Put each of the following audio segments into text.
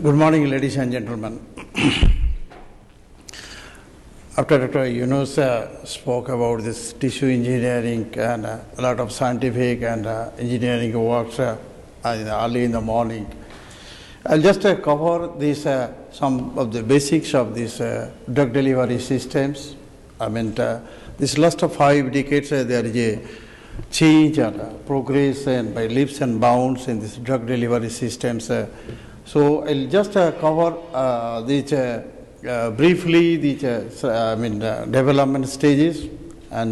Good morning, ladies and gentlemen. After Dr. Yunus spoke about this tissue engineering and a lot of scientific and engineering works early in the morning, I'll just cover this, some of the basics of these drug delivery systems. I mean, this last 5 decades, there is a change and progress and by leaps and bounds in this drug delivery systems. So I'll just cover these briefly these development stages, and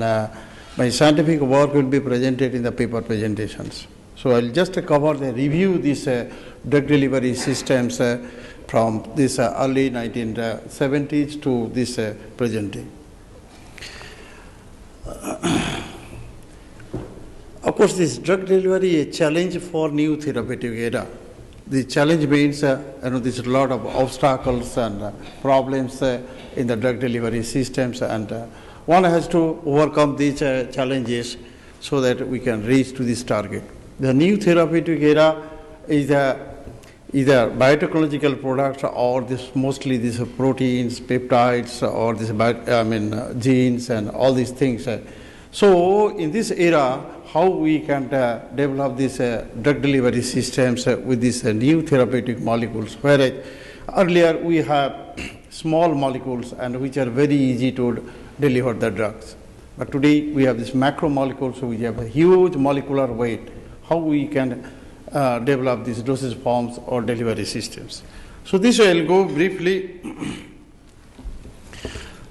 my scientific work will be presented in the paper presentations. So I'll just cover the review these drug delivery systems from this early 1970s to this present day. Of course, this drug delivery is a challenge for new therapeutic era. The challenge means there's a lot of obstacles and problems in the drug delivery systems, and one has to overcome these challenges so that we can reach to this target. The new therapeutic era is either biotechnological products or mostly these proteins, peptides, or this genes and all these things. So in this era, how we can develop these drug delivery systems with these new therapeutic molecules, whereas earlier we have small molecules and which are very easy to deliver the drugs. But today we have these macromolecules which have a huge molecular weight. How we can develop these dosage forms or delivery systems. So this I'll go briefly.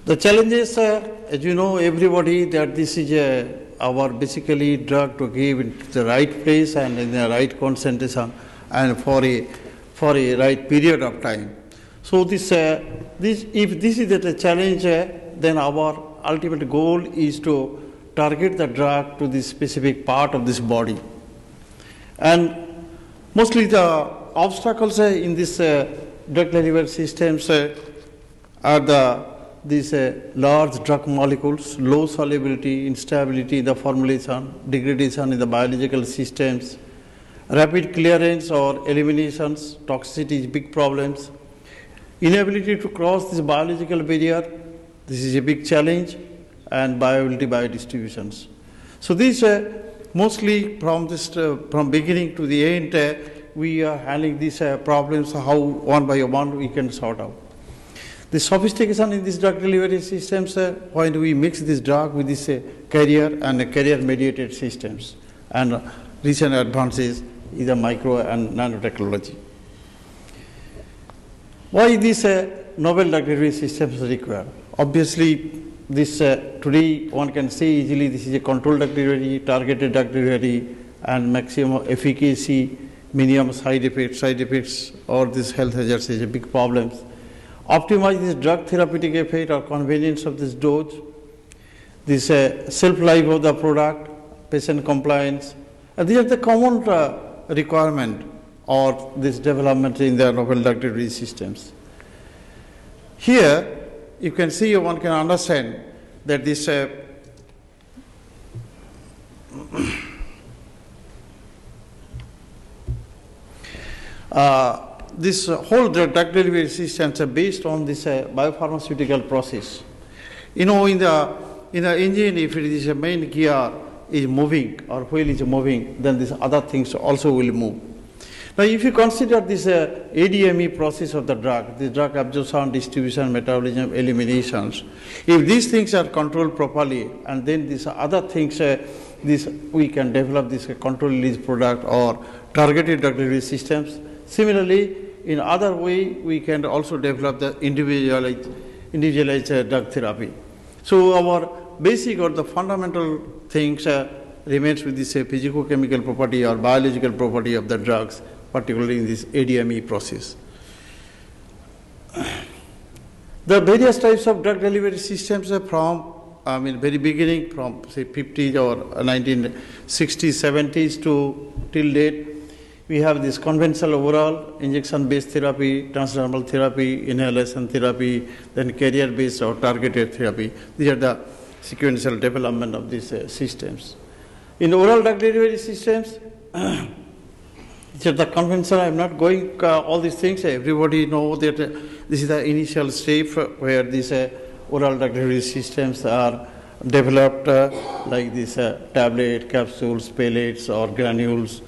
The challenges, as you know, everybody, that this is our basically drug to give in the right place and in the right concentration and for a right period of time. So if this is the challenge, then our ultimate goal is to target the drug to this specific part of this body. And mostly the obstacles in this drug delivery systems are these large drug molecules, low solubility, instability in the formulation, degradation in the biological systems, rapid clearance or eliminations, toxicity is big problems, inability to cross this biological barrier, this is a big challenge, and bioavailability, biodistributions. So these mostly from beginning to the end, we are handling these problems, how one by one we can sort out. The sophistication in these drug delivery systems, when we mix this drug with this carrier and carrier-mediated systems, and recent advances in the micro and nanotechnology. Why these novel drug delivery systems are required? Obviously, this today one can say easily this is a controlled drug delivery, targeted drug delivery, and maximum efficacy, minimum side effects, or this health hazards is a big problem. Optimize this drug therapeutic effect or convenience of this dose, this shelf life of the product, patient compliance. These are the common requirement or this development in the novel drug delivery systems. Here, you can see, one can understand that this this whole drug delivery systems are based on this biopharmaceutical process. You know, in the engine, if it is a main gear is moving or wheel is moving, then these other things also will move. Now, if you consider this ADME process of the drug absorption, distribution, metabolism, eliminations, if these things are controlled properly, and then these other things, we can develop this control release product or targeted drug delivery systems. Similarly, in other way, we can also develop the individualized drug therapy. So our basic or the fundamental things remains with this physicochemical property or biological property of the drugs, particularly in this ADME process. The various types of drug delivery systems are from, very beginning, from say 50s or 1960s, 70s to till date. We have this conventional oral injection-based therapy, transdermal therapy, inhalation therapy, then carrier-based or targeted therapy. These are the sequential development of these systems. In oral drug delivery systems, just the conventional, I'm not going all these things. Everybody know that this is the initial step where these oral drug delivery systems are developed, like this tablet, capsules, pellets, or granules.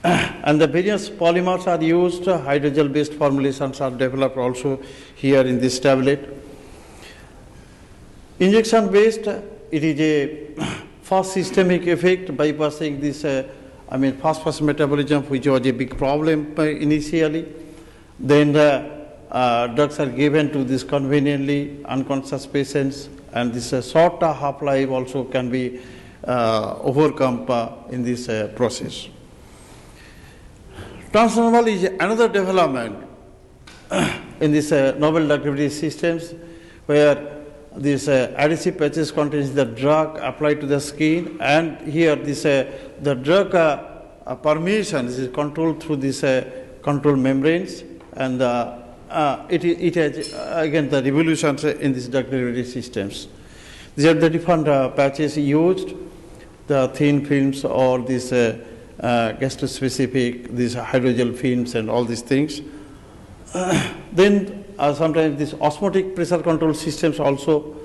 And the various polymers are used, hydrogel-based formulations are developed also here in this tablet. Injection-based, it is a fast systemic effect bypassing this, fast metabolism, which was a big problem initially. Then drugs are given to this conveniently unconscious patients, and this short half-life also can be overcome in this process. Transdermal is another development in this novel drug delivery systems, where this adhesive patches contains the drug applied to the skin, and here this the drug permeation is controlled through this control membranes, and it has again the revolutions in these drug delivery systems. These are the different patches used, the thin films or this gastro-specific, these hydrogel films and all these things. Then sometimes these osmotic pressure control systems also,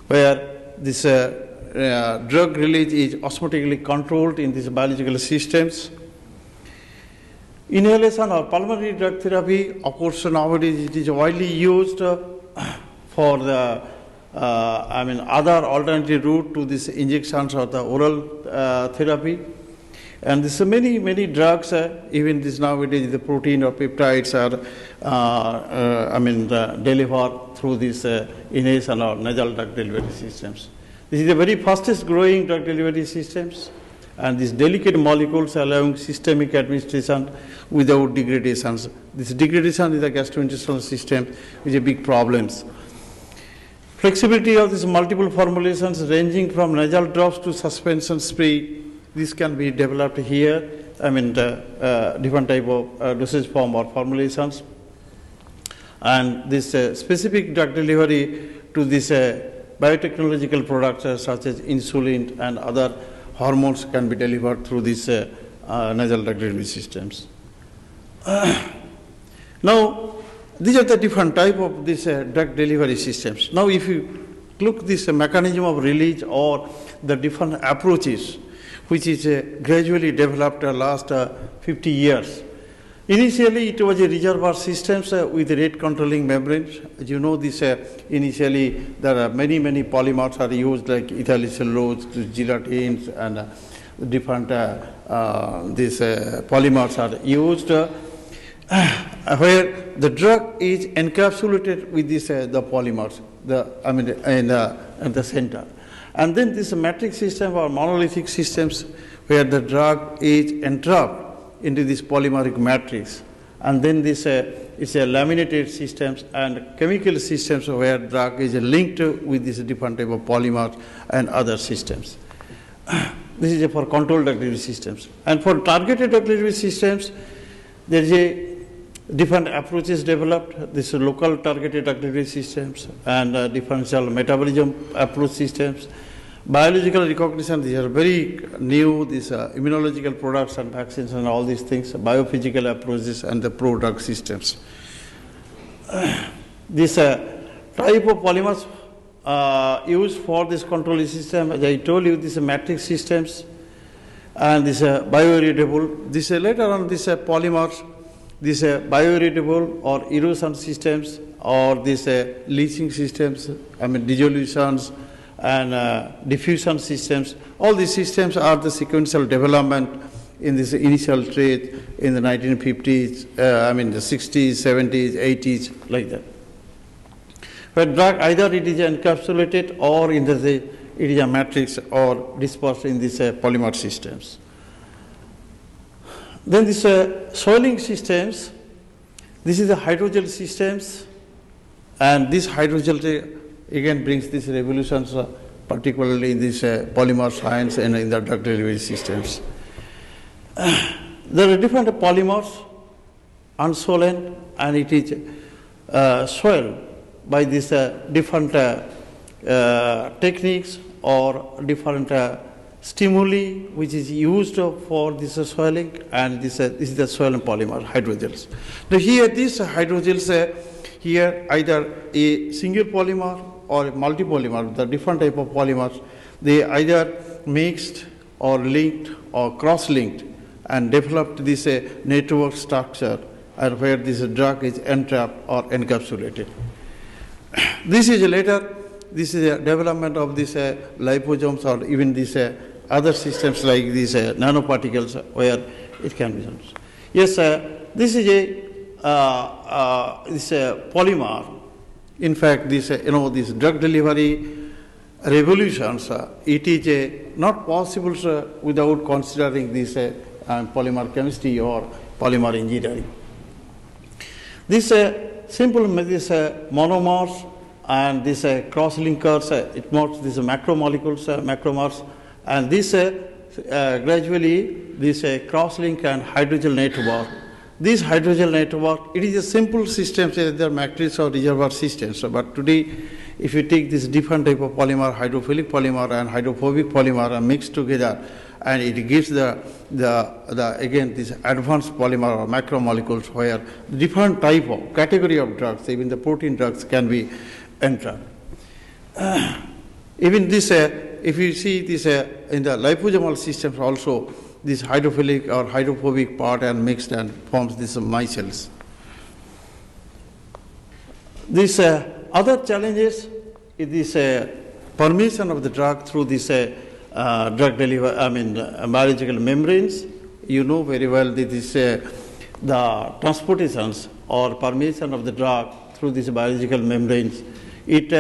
where this drug release is osmotically controlled in these biological systems. Inhalation or pulmonary drug therapy, of course, nowadays it is widely used for the other alternative route to these injections or the oral therapy. And there's many drugs, even this nowadays the protein or peptides are delivered through this inhalation or nasal drug delivery systems. This is the very fastest growing drug delivery systems, and these delicate molecules allowing systemic administration without degradations. This degradation in the gastrointestinal system is a big problem. Flexibility of these multiple formulations ranging from nasal drops to suspension spray, this can be developed here. Different type of dosage form or formulations. And this specific drug delivery to this biotechnological products such as insulin and other hormones can be delivered through these nasal drug delivery systems. Now, these are the different type of these drug delivery systems. Now, if you look this mechanism of release or the different approaches, which is gradually developed last 50 years. Initially, it was a reservoir systems with rate controlling membranes. As you know, this initially there are many polymers are used, like ethyl cellulose, gelatins, and different these polymers are used, where the drug is encapsulated with this the polymers, in the center. And then this matrix system or monolithic systems where the drug is entrapped into this polymeric matrix. And then this is a laminated systems and chemical systems where drug is linked with this different type of polymers and other systems. This is for controlled drug delivery systems. And for targeted drug delivery systems, there is a different approaches developed. This is local targeted drug delivery systems and differential metabolism approach systems. Biological recognition, these are very new, these immunological products and vaccines and all these things, biophysical approaches and the pro-drug systems. This type of polymers used for this control system, as I told you, these matrix systems and this bioerodible. This later on, this polymers, this bioerodible or erosion systems or this leaching systems, dissolutions and diffusion systems. All these systems are the sequential development in this initial trade in the 1950s, the 60s, 70s, 80s, like that. But drug, either it is encapsulated or in it is a matrix or dispersed in these polymer systems. Then this swelling systems, this is the hydrogel systems, and this hydrogel again brings these revolutions, particularly in this polymer science and in the drug delivery systems. There are different polymers, unswollen, and it is swelled by these different techniques or different stimuli which is used for this swelling, and this is the swollen polymer hydrogels. Now here these hydrogels, here either a single polymer or a multipolymer, the different type of polymers, they either mixed or linked or cross-linked and developed this network structure, and where this drug is entrapped or encapsulated. This is later, this is a development of these liposomes or even these other systems like these nanoparticles where it can be done. Yes, this is a polymer. In fact, this these drug delivery revolutions, it is not possible without considering this polymer chemistry or polymer engineering. This simple this monomers and this cross-linkers, it marks these macromolecules, macromers, and this gradually this cross-link and hydrogel network. This hydrogel network, it is a simple system, either matrix or reservoir systems. But today, if you take this different type of polymer, hydrophilic polymer and hydrophobic polymer, and mix together, and it gives again this advanced polymer or macromolecules, where different type of category of drugs, even the protein drugs, can be entered. Even this, if you see this in the liposomal systems also, this hydrophilic or hydrophobic part and mixed and forms these micelles. These other challenges is this permeation of the drug through this drug delivery, biological membranes. You know very well that this the transportations or permeation of the drug through these biological membranes. It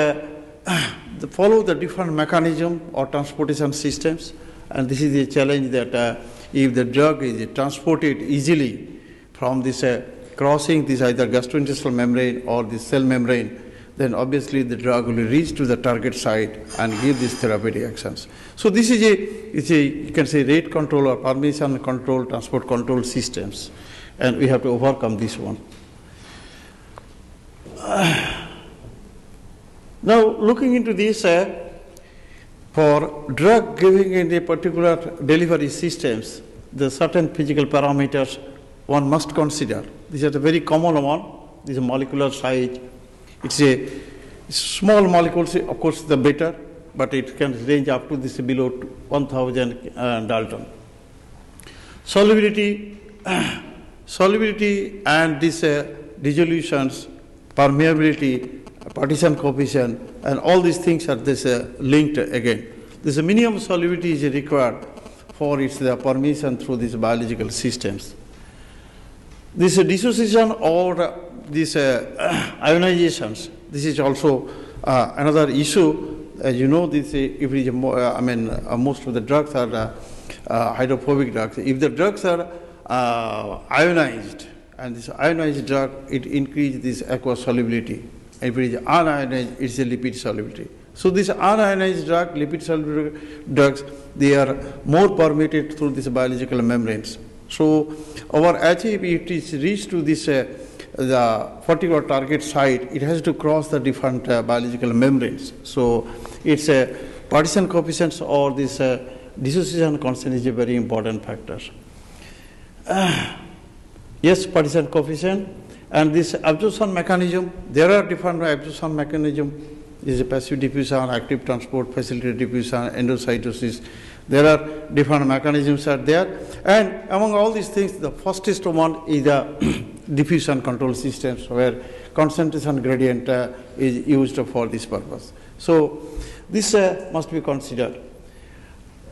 follow the different mechanism or transportation systems, and this is the challenge that if the drug is transported easily from this crossing this either gastrointestinal membrane or the cell membrane, then obviously the drug will reach to the target site and give these therapeutic actions. So this is you can say rate control or permeation control, transport control systems, and we have to overcome this one. Now looking into this, for drug giving in a particular delivery systems, the certain physical parameters one must consider. These are the very common one. This is molecular size. It's a small molecules, of course, the better, but it can range up to this below 1,000 Dalton. Solubility and this dissolutions, permeability, partition coefficient, and all these things are this linked again. This minimum solubility is required for its permeation through these biological systems. This dissociation or these ionizations, this is also another issue. As you know, this if it is most of the drugs are hydrophobic drugs. If the drugs are ionized, and this ionized drug, it increases this aqueous solubility. If it is unionized, it's a lipid solubility. So this unionized drug, lipid soluble drugs, they are more permeated through these biological membranes. So our if it is reached to this the particular target site, it has to cross the different biological membranes. So it's a partition coefficients or this dissociation constant is a very important factor. Yes, partition coefficient. And this absorption mechanism, there are different absorption mechanism. This is a passive diffusion, active transport, facilitated diffusion, endocytosis. There are different mechanisms are there. And among all these things, the fastest one is the diffusion control systems, where concentration gradient is used for this purpose. So this must be considered.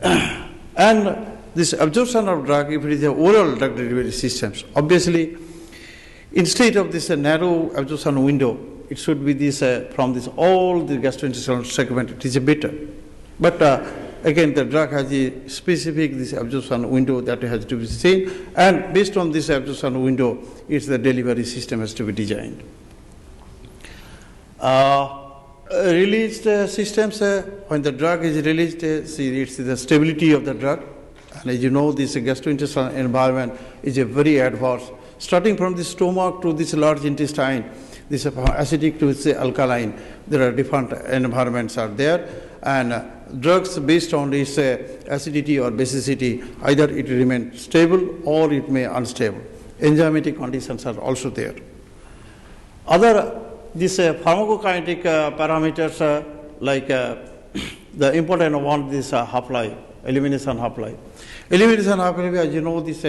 And this absorption of drug, if it is a oral drug delivery systems, obviously, instead of this narrow absorption window, it should be this from this all the gastrointestinal segment. It is better, but again the drug has a specific this absorption window that has to be seen, and based on this absorption window, it's the delivery system has to be designed. Released systems, when the drug is released, see it's the stability of the drug, and as you know, this gastrointestinal environment is a very adverse. Starting from the stomach to this large intestine, this acidic to say alkaline, there are different environments are there, and drugs based on this acidity or basicity, either it remains stable or it may unstable. Enzymatic conditions are also there. Other these pharmacokinetic parameters like the important one is half-life, elimination half-life. Elimination half-life, as you know, this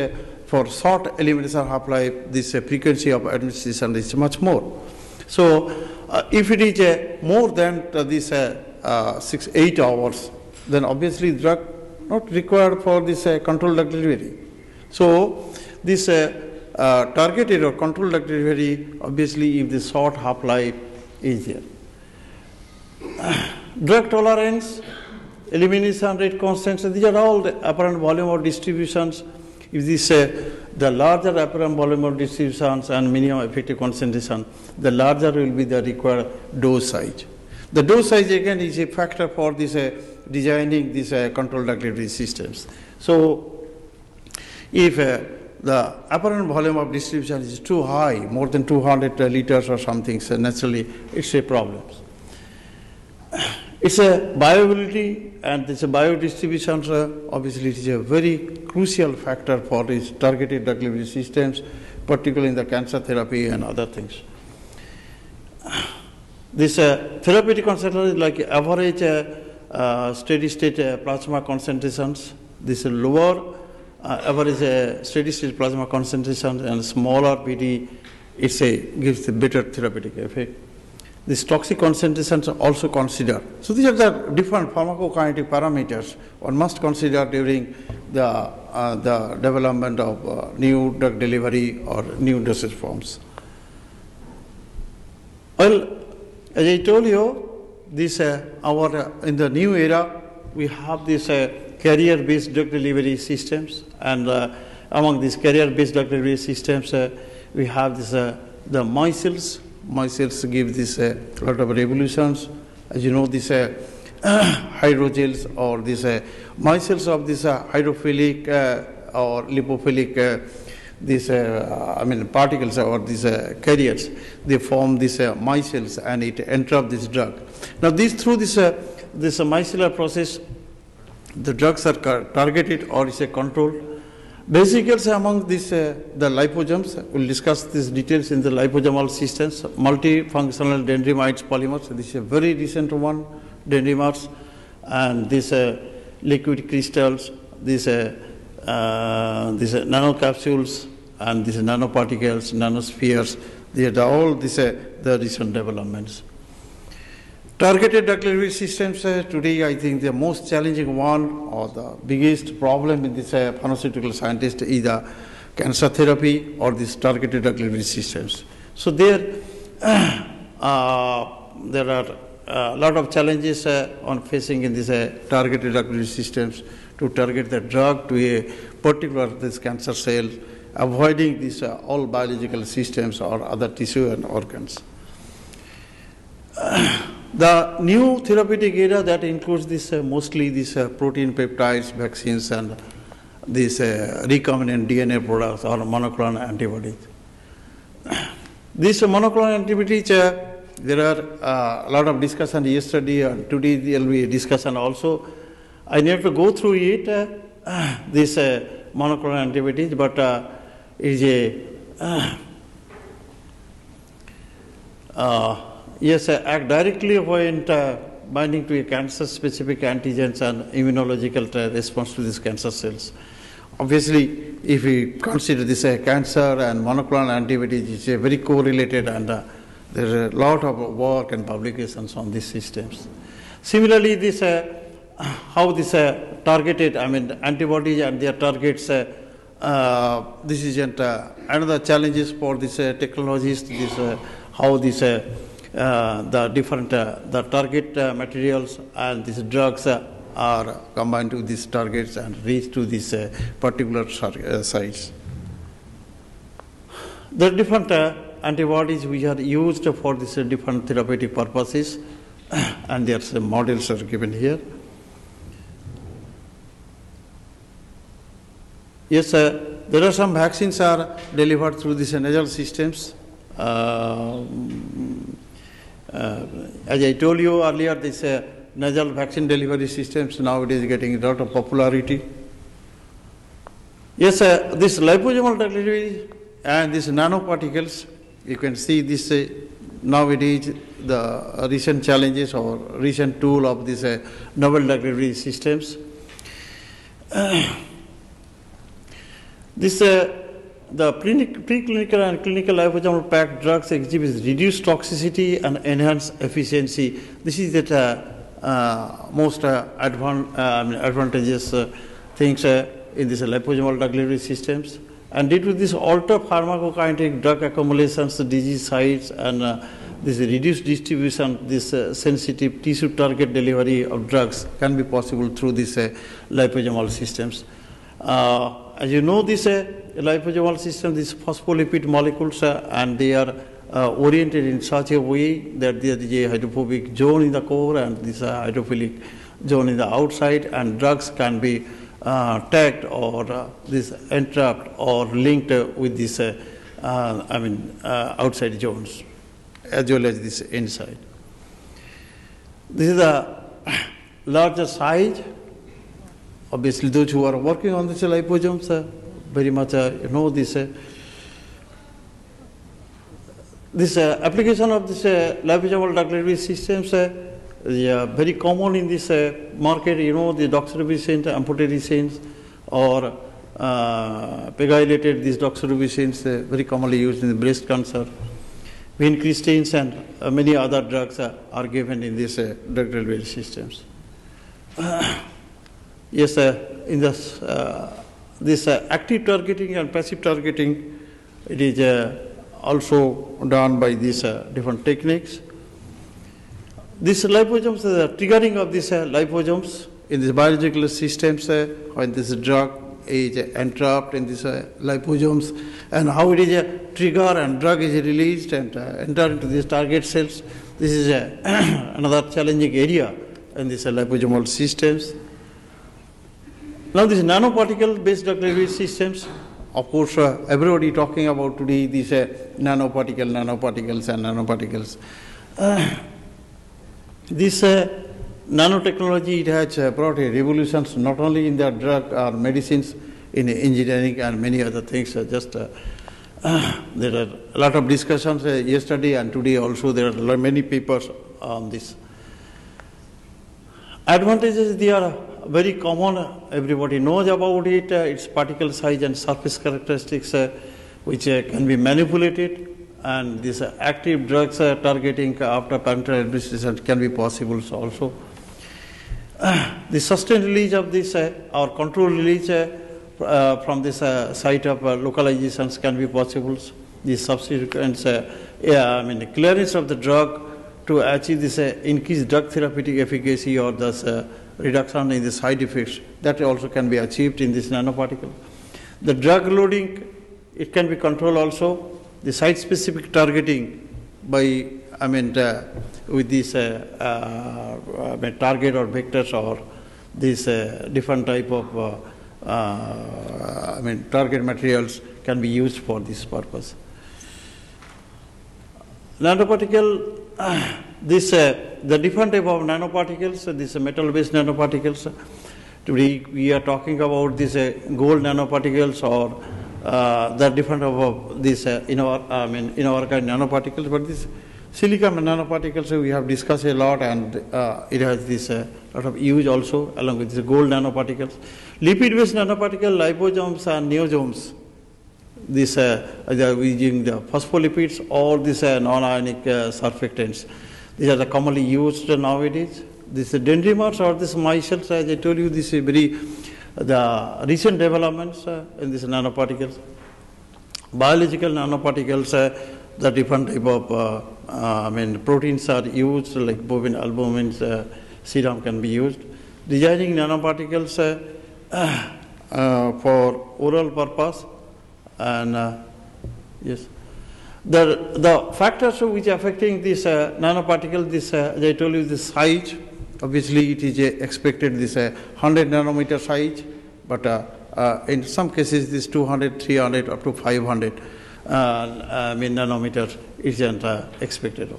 for short elimination half-life, this frequency of administration is much more. So if it is more than this 6-8 hours, then obviously drug not required for this controlled drug delivery. So this targeted or controlled drug delivery, obviously if the short half-life is there. Drug tolerance, elimination rate constants, these are all the apparent volume of distributions. If this the larger apparent volume of distributions and minimum effective concentration, the larger will be the required dose size. The dose size again is a factor for this designing these controlled drug delivery systems. So if the apparent volume of distribution is too high, more than 200 liters or something, so naturally it's a problem. It's a bioavailability and this biodistribution, obviously it is a very crucial factor for these targeted drug delivery systems, particularly in the cancer therapy and other things. This therapeutic concentration is like average steady state plasma concentrations. This lower average steady state plasma concentration and smaller PD, gives a better therapeutic effect. These toxic concentrations are also considered. So these are the different pharmacokinetic parameters one must consider during the development of new drug delivery or new dosage forms. Well, as I told you, this in the new era we have this carrier-based drug delivery systems, and among these carrier-based drug delivery systems we have this the micelles. Micelles give this a lot of revolutions. As you know, this hydrogels or this micelles of this hydrophilic or lipophilic particles or these carriers, they form these micelles and it entraps this drug. Now through this micellar process, the drugs are targeted or is controlled. Vesicles among this, the liposomes, we'll discuss these details in the liposomal systems, multifunctional dendrimides polymers, this is a very recent one, dendrimers, and these liquid crystals, these nanocapsules, and these nanoparticles, nanospheres, they are all the recent developments. Targeted drug delivery systems today, I think the most challenging one or the biggest problem in this pharmaceutical scientist is the cancer therapy or these targeted drug delivery systems. So there are a lot of challenges on facing in these targeted drug delivery systems to target the drug to a particular this cancer cell, avoiding these all biological systems or other tissue and organs. The new therapeutic area that includes this mostly these protein peptides, vaccines, and these recombinant DNA products or monoclonal antibodies. These monoclonal antibodies, there are a lot of discussion yesterday and today there will be a discussion also. I need to go through it, this monoclonal antibodies, but is a yes, act directly when binding to a cancer-specific antigens and immunological response to these cancer cells. Obviously, if we consider this cancer and monoclonal antibodies, it's very correlated, and there's a lot of work and publications on these systems. Similarly, this how this targeted, antibodies and their targets. This is another challenges for these technologies. This how this the different the target materials and these drugs are combined to these targets and reach to these particular sites. The different antibodies which are used for these different therapeutic purposes, and their models are given here. Yes, there are some vaccines are delivered through these nasal systems. As I told you earlier, this nasal vaccine delivery systems nowadays getting a lot of popularity. Yes, this liposomal drug delivery and these nanoparticles, you can see this nowadays the recent challenges or recent tool of this novel drug delivery systems. The preclinical and clinical liposomal packed drugs exhibit reduced toxicity and enhanced efficiency. This is the most advantageous things in these liposomal drug delivery systems. And due to this altered pharmacokinetic drug accumulations, disease sites, and this reduced distribution, this sensitive tissue target delivery of drugs can be possible through these liposomal systems. As you know, this liposomal system, these phospholipid molecules, and they are oriented in such a way that there is a hydrophobic zone in the core and this hydrophilic zone in the outside, and drugs can be tagged or this entrapped or linked with this outside zones as well as this inside. This is a larger size. Obviously, those who are working on this liposomes very much know this. This application of this liposomal drug delivery systems is very common in this market. You know, the doxorubicin, amphotericins, or pegylated these doxorubicins very commonly used in the breast cancer. Vincristines and many other drugs are given in these drug delivery systems. Yes, in this, active targeting and passive targeting, it is also done by these different techniques. These liposomes, the triggering of these liposomes in these biological systems, when this drug is entrapped in these liposomes, and how it is a trigger and drug is released and enter into these target cells. This is another challenging area in these liposomal systems. Now, these nanoparticle-based drug delivery systems, of course, everybody talking about today these nanoparticles and nanoparticles. This nanotechnology, it has brought a revolution not only in the drug or medicines, in engineering and many other things. There are a lot of discussions yesterday and today also. There are many papers on this. Advantages, they are very common. Everybody knows about it. Its particle size and surface characteristics, which can be manipulated, and these active drugs targeting after parenteral administration can be possible also. The sustained release of this or controlled release from this site of localizations can be possible. The subsequent clearance of the drug to achieve this increased drug therapeutic efficacy or thus reduction in the side effects, that also can be achieved in this nanoparticle. The drug loading, it can be controlled also. The site-specific targeting by, with this target or vectors or this different type of target materials can be used for this purpose. Nanoparticle, the different type of nanoparticles, these metal-based nanoparticles. Today we are talking about these gold nanoparticles or the different of these inorganic nanoparticles. But this silicon nanoparticles we have discussed a lot, and it has this lot of use also along with the gold nanoparticles. Lipid-based nanoparticle, liposomes and neosomes. This using the phospholipids or this non-ionic surfactants. These are the commonly used nowadays. This dendrimers or this micelles, as I told you, this is the recent developments in these nanoparticles. Biological nanoparticles, the different type of proteins are used, like bovine albumins, serum can be used. Designing nanoparticles for oral purpose. And yes, the factors which are affecting this nanoparticle, this as I told you, this size. Obviously, it is expected this 100 nanometer size, but in some cases, this 200, 300, up to 500 nanometers isn't expected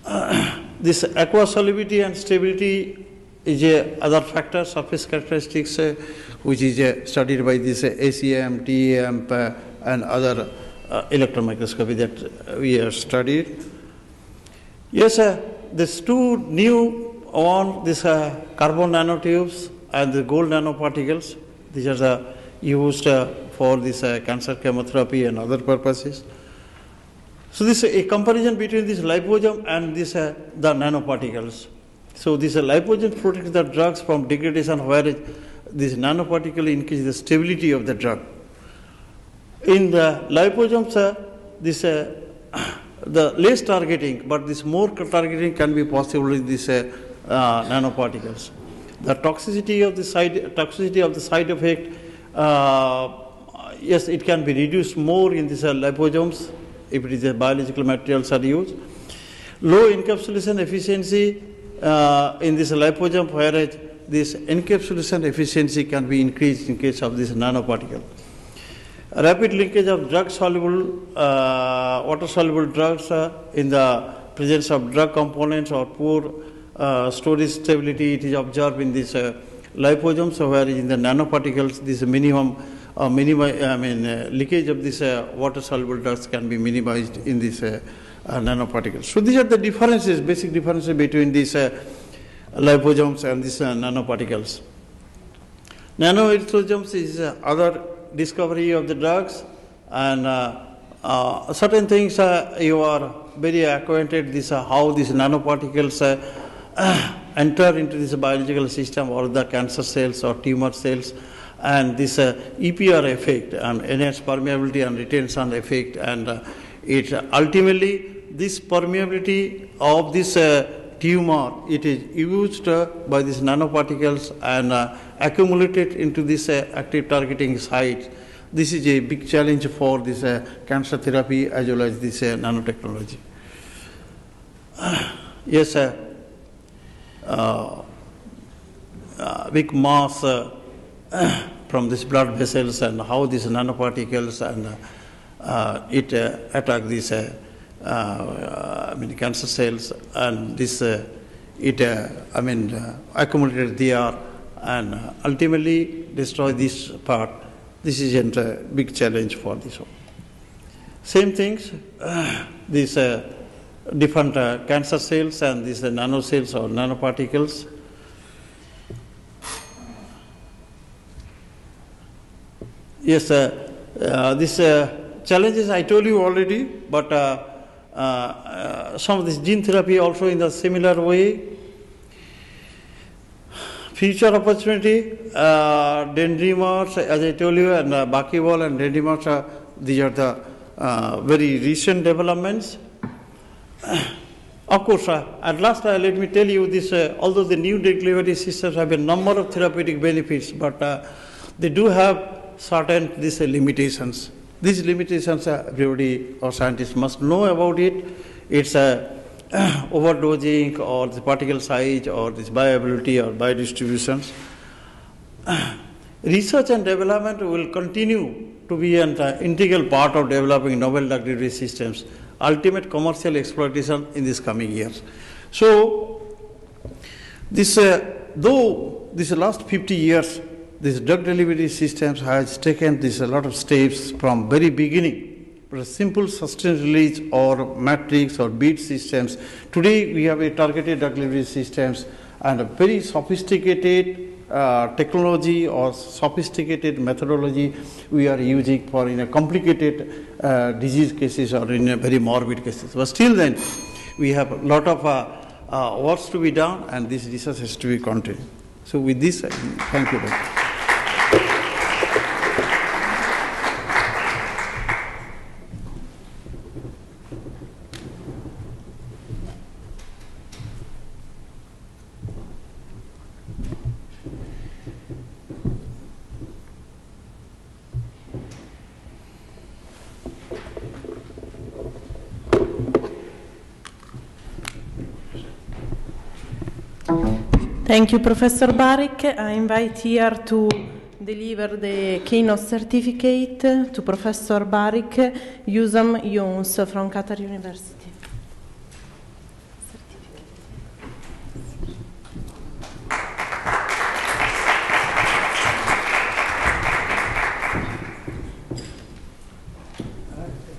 on. This aqueous solubility and stability is a other factor, surface characteristics, which is studied by this ACM, TEM, and other electron microscopy that we have studied. Yes, these two new one, this carbon nanotubes and the gold nanoparticles. These are used for this cancer chemotherapy and other purposes. So this is a comparison between this liposome and this the nanoparticles. So this liposome protects the drugs from degradation, whereas this nanoparticle increases the stability of the drug. In the liposomes, this the less targeting, but this more targeting can be possible in this nanoparticles. The toxicity of the side effect, yes, it can be reduced more in these liposomes if it is a biological materials are used. Low encapsulation efficiency in this liposome, whereas this encapsulation efficiency can be increased in case of this nanoparticle. Rapid linkage of drug-soluble, water-soluble drugs in the presence of drug components or poor storage stability, it is observed in this liposomes, whereas in the nanoparticles, this leakage of this water-soluble drugs can be minimized in this nanoparticles. So these are the differences, basic differences between these liposomes and these nanoparticles. Nanoerythrosomes is other discovery of the drugs, and certain things you are very acquainted this how these nanoparticles enter into this biological system or the cancer cells or tumor cells, and this EPR effect and enhanced permeability and retention effect, and it ultimately this permeability of this tumor, it is used by these nanoparticles and accumulated into this active targeting site. This is a big challenge for this cancer therapy as well as this nanotechnology. Yes, big mass from these blood vessels and how these nanoparticles and it attack these cancer cells, and this accumulated there and ultimately destroy this part. This is a big challenge for this one. Same things, these different cancer cells and these nanocells or nanoparticles. Yes, these challenges I told you already, but some of this gene therapy also in a similar way. Future opportunity, dendrimers, as I told you, and buckyball and dendrimers, these are the very recent developments. Of course, at last let me tell you this, although the new delivery systems have a number of therapeutic benefits, but they do have certain these limitations. These limitations everybody or scientists must know about it. It's overdosing or the particle size or this bioavailability or biodistributions. Research and development will continue to be an integral part of developing novel drug delivery systems, ultimate commercial exploitation in these coming years. So, this though this last 50 years, this drug delivery systems has taken this a lot of steps from very beginning. But simple sustained release or matrix or bead systems. Today we have a targeted drug delivery systems and a very sophisticated technology or sophisticated methodology we are using for in a complicated disease cases or in a very morbid cases. But still then we have a lot of works to be done, and this research has to be continued. So with this, thank you very much. Thank you, Professor Barik. I invite here to deliver the keynote certificate to Professor Barik, Yusam Younes from Qatar University. Certificate. Right.